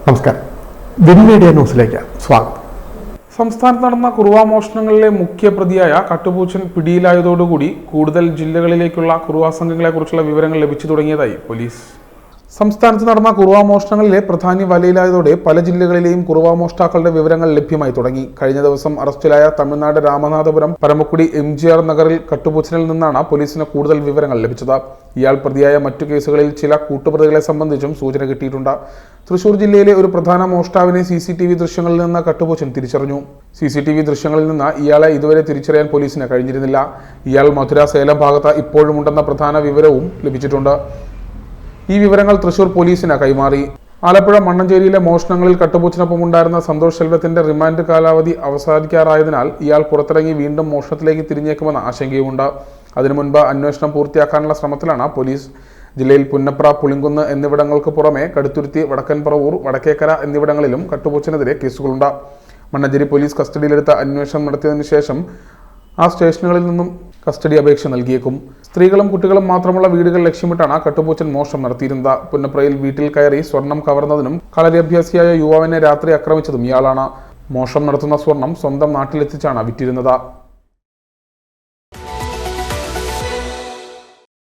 നമസ്കാരം. Win media ന്യൂസിലേക്ക് സ്വാഗതം. സംസ്ഥാനത്ത് നടന്ന കുറുവ മോഷണങ്ങളിലെ മുഖ്യ പ്രതിയായ കട്ടുപൂച്ചൻ പിടിയിലായതോടുകൂടി കൂടുതൽ ജില്ലകളിലേക്കുള്ള കുറുവ സംഘങ്ങളെക്കുറിച്ചുള്ള വിവരങ്ങൾ ലഭിച്ചു തുടങ്ങിയതായി പോലീസ്. സംസ്ഥാനത്ത് നടന്ന കുറുവ മോഷണങ്ങളിലെ പ്രധാനി വലയിലായതോടെ പല ജില്ലകളിലെയും കുറുവ മോഷ്ടാക്കളുടെ വിവരങ്ങൾ ലഭ്യമായി തുടങ്ങി. കഴിഞ്ഞ ദിവസം അറസ്റ്റിലായ തമിഴ്നാട് രാമനാഥപുരം പരമക്കുടി MGR നഗറിൽ കട്ടുപൂച്ചനിൽ നിന്നാണ് പോലീസിന് കൂടുതൽ വിവരങ്ങൾ ലഭിച്ചത്. ഇയാൾ പ്രതിയായ മറ്റു കേസുകളിൽ ചില കൂട്ടുപ്രതികളെ സംബന്ധിച്ചും സൂചന കിട്ടിയിട്ടുണ്ട്. തൃശൂർ ജില്ലയിലെ ഒരു പ്രധാന മോഷ്ടാവിനെ CCTV ദൃശ്യങ്ങളിൽ നിന്ന് കട്ടുപൂച്ചൻ തിരിച്ചറിഞ്ഞു. CCTV ദൃശ്യങ്ങളിൽ നിന്ന് ഇയാളെ ഇതുവരെ തിരിച്ചറിയാൻ പോലീസിന് കഴിഞ്ഞിരുന്നില്ല. ഇയാൾ മധുര സേലം ഭാഗത്ത് ഇപ്പോഴുമുണ്ടെന്ന പ്രധാന വിവരവും ലഭിച്ചിട്ടുണ്ട്. ഈ വിവരങ്ങൾ തൃശൂർ പോലീസിന് കൈമാറി. ആലപ്പുഴ മണ്ണഞ്ചേരിയിലെ മോഷണങ്ങളിൽ കട്ടുപൂച്ചനൊപ്പം ഉണ്ടായിരുന്ന സന്തോഷ് സെൽവത്തിന്റെ റിമാൻഡ് കാലാവധി അവസാനിക്കാറായതിനാൽ ഇയാൾ പുറത്തിറങ്ങി വീണ്ടും മോഷണത്തിലേക്ക് തിരിഞ്ഞേക്കുമെന്ന ആശങ്കയുമുണ്ട്. അതിനു മുൻപ് അന്വേഷണം പൂർത്തിയാക്കാനുള്ള ശ്രമത്തിലാണ് പോലീസ്. ജില്ലയിൽ പുന്നപ്ര, പുളിങ്കുന്ന് എന്നിവിടങ്ങൾക്ക് പുറമെ കടുത്തുരുത്തി, വടക്കൻപറവൂർ, വടക്കേക്കര എന്നിവിടങ്ങളിലും കട്ടുപൂച്ചനെതിരെ കേസുകളുണ്ട്. മണ്ണഞ്ചേരി പോലീസ് കസ്റ്റഡിയിലെടുത്ത അന്വേഷണം നടത്തിയതിനു ശേഷം ആ സ്റ്റേഷനുകളിൽ നിന്നും കസ്റ്റഡി അപേക്ഷ നൽകിയേക്കും. സ്ത്രീകളും കുട്ടികളും മാത്രമുള്ള വീടുകൾ ലക്ഷ്യമിട്ടാണ് കട്ടുപൂച്ചൻ മോഷണം നടത്തിയിരുന്നത്. പുന്നപ്രയിൽ വീട്ടിൽ കയറി സ്വർണം കവർന്നതിനും കളരി അഭ്യാസിയായ യുവാവിനെ രാത്രി ആക്രമിച്ചതും ഇയാളാണ്. മോഷണം നടത്തുന്ന സ്വർണം സ്വന്തം നാട്ടിലെത്തിച്ചാണ് വിറ്റിരുന്നത്.